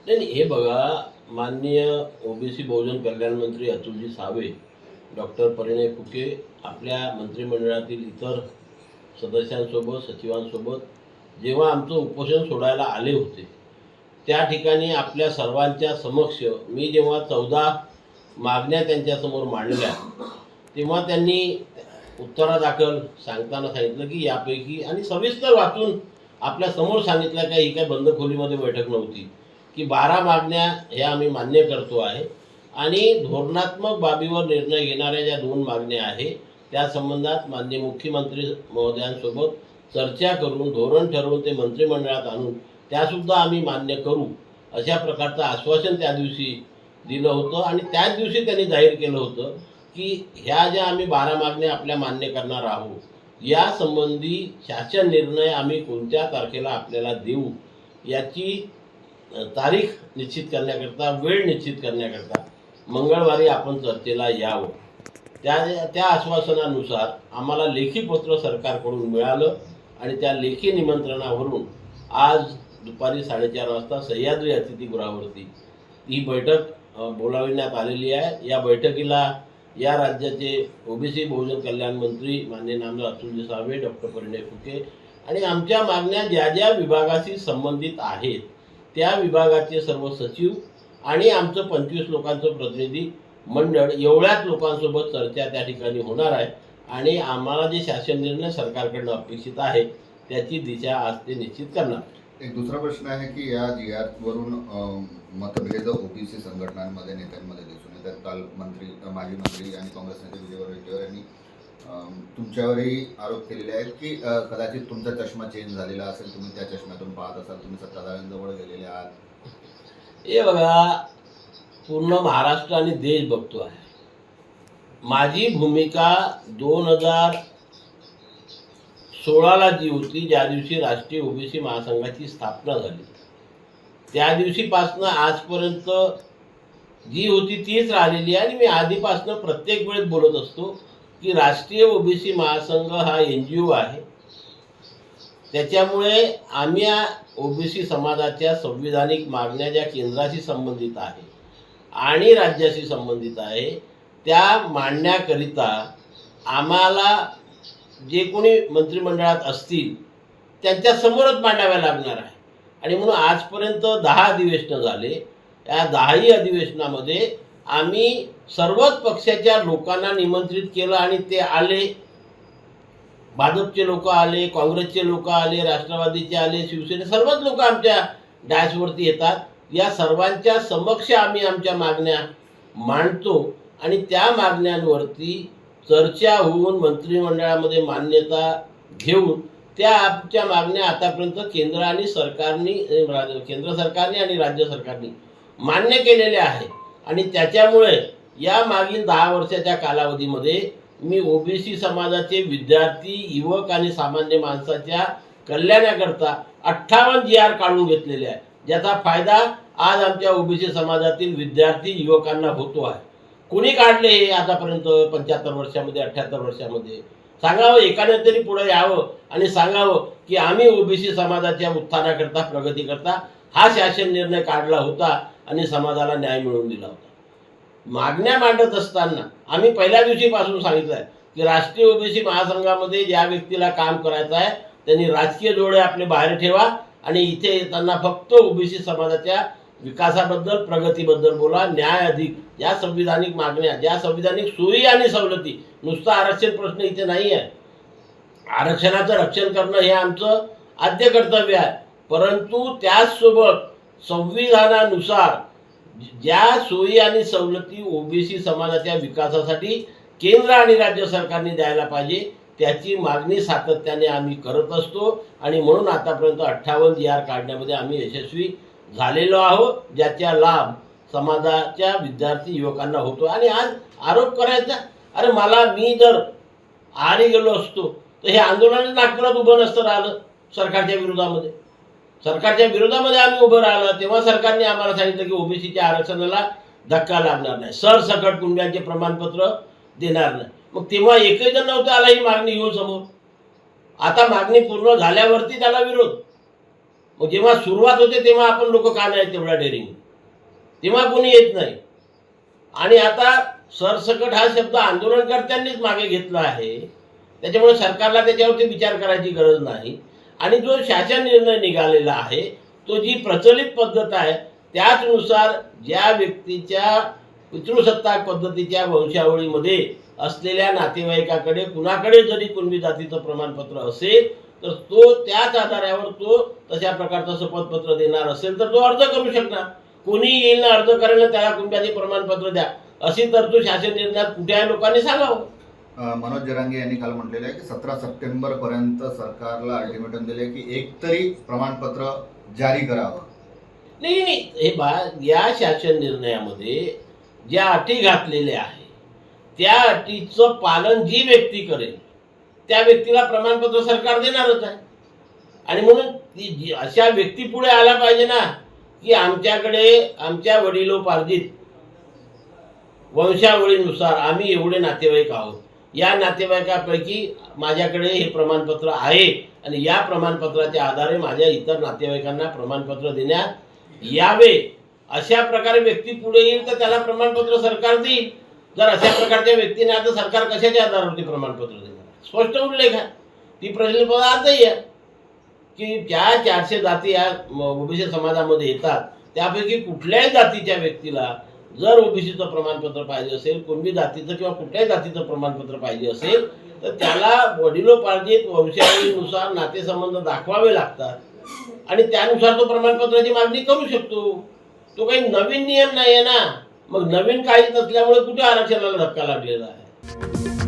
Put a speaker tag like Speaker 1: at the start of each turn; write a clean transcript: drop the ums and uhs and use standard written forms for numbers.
Speaker 1: नाही नाही, हे बघा, माननीय ओबीसी बहुजन कल्याण मंत्री अतुलजी सावे, डॉक्टर परिणय फुके आपल्या मंत्रिमंडळातील इतर सदस्यांसोबत, सचिवांसोबत जेव्हा आमचं उपोषण सोडायला आले होते, त्या ठिकाणी आपल्या सर्वांच्या समक्ष मी जेव्हा 14 मागण्या त्यांच्यासमोर मांडल्या, तेव्हा त्यांनी उत्तरादाखल सांगताना सांगितलं की यापैकी, आणि सविस्तर वाचून आपल्या समोर सांगितलं का ही काय बंद खोलीमध्ये बैठक नव्हती, की 12 मागण्या ह्या आम्ही मान्य करतो आहे आणि धोरणात्मक बाबीवर निर्णय घेणाऱ्या ज्या 2 मागण्या आहे त्या संबंधात माननीय मुख्यमंत्री महोदयांसोबत चर्चा करून धोरण ठरवून ते मंत्रिमंडळात आणून त्यासुद्धा आम्ही मान्य करू, अशा प्रकारचं आश्वासन त्या दिवशी दिलं होतं. आणि त्याच दिवशी त्यांनी जाहीर केलं होतं की ह्या ज्या आम्ही 12 मागण्या आपल्या मान्य करणार आहोत, यासंबंधी शासन निर्णय आम्ही कोणत्या तारखेला आपल्याला देऊ याची तारीख निश्चित करण्याकरता, वेळ निश्चित करण्याकरता मंगळवारी आपण चर्चेला यावं. त्या आश्वासनानुसार आम्हाला लेखी पत्र सरकारकडून मिळालं आणि त्या लेखी निमंत्रणावरून आज दुपारी 4:30 वाजता सह्याद्री अतिथीगृहावरती ही बैठक बोलाविण्यात आलेली आहे. या बैठकीला या राज्याचे ओबीसी बहुजन कल्याण मंत्री माननीय नामदार अतुलजी सावे, डॉक्टर परिणय फुके आणि आमच्या मागण्या ज्या ज्या विभागाशी संबंधित आहेत त्या विभागाचे सर्व सचिव आणि आमचं 25 लोकांचं प्रतिनिधी मंडळ, एवढ्याच लोकांसोबत चर्चा त्या ठिकाणी होणार आहे. आणि आम्हाला जे शासन निर्णय सरकारकडून अपेक्षित आहे त्याची दिशा आज ते निश्चित करणार.
Speaker 2: एक दुसरा प्रश्न आहे की या GR वरून मतभेद ओबीसी संघटनांमध्ये, नेत्यांमध्ये दिसून येतात. काल माजी मंत्री आणि काँग्रेस नेते विजय वडेट्टीवार यांनी तुमच्यावरही आरोप केलेले आहेत की कदाचित तुमचा चष्मा चेंज झालेला असेल, तुम्ही त्या चष्म्यातून पाहत असाल, तुम्ही सत्ताधाऱ्यांजवळ गेलेले आहात.
Speaker 1: हे बघा, पूर्ण महाराष्ट्र आणि देश बघतो आहे. माझी भूमिका 2016ला जी होती, ज्या दिवशी राष्ट्रीय ओबीसी महासंघाची स्थापना झाली, त्या दिवशीपासनं आजपर्यंत जी होती तीच राहिलेली आहे. आणि मी आधीपासनं प्रत्येक वेळेस बोलत असतो की राष्ट्रीय ओबीसी महासंघ हा NGO आहे. त्याच्यामुळे आम्ही ओबीसी समाजाच्या संविधानिक मागण्या ज्या केंद्राशी संबंधित आहे आणि राज्याशी संबंधित आहे त्या मांडण्याकरिता आम्हाला जे कोणी मंत्रिमंडळात असतील त्यांच्यासमोरच मांडाव्या लागणार आहे. आणि म्हणून आजपर्यंत 10 अधिवेशनं झाले. या 10ही अधिवेशनामध्ये आम्ही सर्वच पक्षाच्या लोकांना निमंत्रित केलं आणि ते आले. भाजपचे लोक आले, काँग्रेसचे लोक आले, राष्ट्रवादीचे आले, शिवसेने, सर्वच लोक आमच्या डॅशवरती येतात. या सर्वांच्या समक्ष आम्ही आमच्या मागण्या मांडतो आणि त्या मागण्यांवरती चर्चा होऊन मंत्रिमंडळामध्ये मान्यता घेऊन त्या आमच्या मागण्या आतापर्यंत केंद्र सरकारने आणि राज्य सरकारने मान्य केलेल्या आहे. आणि त्याच्यामुळे या मागील 10 वर्षाच्या कालावधीमध्ये मी ओबीसी समाजाचे विद्यार्थी, युवक आणि सामान्य माणसाच्या कल्याणाकरता 58 GR काढून घेतलेले आहे, ज्याचा फायदा आज आमच्या ओबीसी समाजातील विद्यार्थी युवकांना होतो आहे. कोणी काढले हे आतापर्यंत 75 वर्षामध्ये, 78 वर्षामध्ये? सांगावं, एकाने तरी पुढे यावं आणि सांगावं की आम्ही ओबीसी समाजाच्या उत्थानाकरता, प्रगतीकरता हा शासन निर्णय काढला होता आणि समाजाला न्याय मिळवून दिला होता. मागण्या मांडत असताना आम्ही पहिल्या दिवशीपासून सांगितलं आहे की राष्ट्रीय ओबीसी महासंघामध्ये ज्या व्यक्तीला काम करायचं आहे त्यांनी राजकीय जोडे आपले बाहेर ठेवा आणि इथे येताना फक्त ओबीसी समाजाच्या विकासाबद्दल, प्रगतीबद्दल बोला. न्याय अधिक, या संविधानिक मागण्या, ज्या संविधानिक सोयी आणि सवलती, नुसतं आरक्षण प्रश्न इथे नाही आहे. आरक्षणाचं रक्षण करणं हे आमचं आद्य कर्तव्य आहे, परंतु त्याचसोबत संविधानानुसार ज्या सोयी आणि सवलती ओबीसी समाजाच्या विकासासाठी केंद्र आणि राज्य सरकारने द्यायला पाहिजे त्याची मागणी सातत्याने आम्ही करत असतो. आणि म्हणून आतापर्यंत 58 GR काढण्यामध्ये आम्ही यशस्वी झालेलो आहोत, ज्याचा लाभ समाजाच्या विद्यार्थी युवकांना होतो. आणि आज आरोप करायचा, अरे मी जर आरी गेलो असतो तर हे आंदोलन नागपुरात उभं नसतं राहिलं. सरकारच्या विरोधामध्ये आम्ही उभं राहिलं तेव्हा सरकारने आम्हाला सांगितलं की ओबीसीच्या आरक्षणाला धक्का लागणार नाही, सरसकट कुणब्यांचे प्रमाणपत्र देणार नाही. मग तेव्हा एकही जण नव्हतं आला ही मागणी घेऊन समोर. आता मागणी पूर्ण झाल्यावरती त्याला विरोध. मग जेव्हा सुरुवात होते तेव्हा आपण लोक का नाही तेवढा डेअरिंग, तेव्हा कोणी येत नाही. आणि आता सरसकट हा शब्द आंदोलनकर्त्यांनीच मागे घेतला आहे, त्याच्यामुळे सरकारला त्याच्यावरती विचार करायची गरज नाही. आणि जो शासन निर्णय निघालेला आहे तो जी प्रचलित पद्धत आहे त्याचनुसार ज्या व्यक्तीच्या पितृसत्ताक पद्धतीच्या वंशावळीमध्ये असलेल्या नातेवाईकाकडे कुणाकडे जरी कुणबी जातीचं प्रमाणपत्र असेल तर तो त्याच आधारावर तो तशा प्रकारचं शपथपत्र देणार असेल तर तो अर्ज करू शकणार. कोणी येईल ना अर्ज करायला त्याला कुणब्याचे प्रमाणपत्र द्या अशी तरतूद शासन निर्णयात कुठल्याही लोकांनी सांगावं.
Speaker 2: मनोज जरांगे यांनी काल म्हटलेलं आहे की 17 सप्टेंबर पर्यंत सरकारला अल्टिमेटम दिले की एक तरी प्रमाणपत्र जारी करावं.
Speaker 1: नाही, हे या शासन निर्णयामध्ये ज्या अटी घातलेल्या आहे त्या अटीचं पालन जी व्यक्ती करेल त्या व्यक्तीला प्रमाणपत्र सरकार देणारच आहे. आणि म्हणून अशा व्यक्ती पुढे आला पाहिजे ना की आमच्याकडे आमच्या वडिलोपार्जित वंशावळीनुसार आम्ही एवढे नातेवाईक आहोत, या नातेवाईकापैकी माझ्याकडे हे प्रमाणपत्र आहे आणि या प्रमाणपत्राच्या आधारे माझ्या इतर नातेवाईकांना प्रमाणपत्र देण्यात यावे. अशा प्रकारे व्यक्ती पुढे येईल तर त्याला प्रमाणपत्र सरकार देईल. जर अशा प्रकारच्या व्यक्तीने आता सरकार कशाच्या आधारावरती प्रमाणपत्र देणार, स्पष्ट उल्लेख आहे. ती प्रश्न आजही आहे की ज्या 400 जाती या ओबीसी समाजामध्ये येतात त्यापैकी कुठल्याही जातीच्या व्यक्तीला जर ओबीसीचं प्रमाणपत्र पाहिजे असेल, कुणबी जातीचं किंवा कुठल्याही जातीचं प्रमाणपत्र पाहिजे असेल तर त्याला वडिलोपार्जित वंशावळीनुसार नातेसंबंध दाखवावे लागतात आणि त्यानुसार तो प्रमाणपत्राची मागणी करू शकतो. तो काही नवीन नियम नाही आहे ना. मग नवीन काहीच नसल्यामुळे कुठे आरक्षणाला धक्का लागलेला आहे.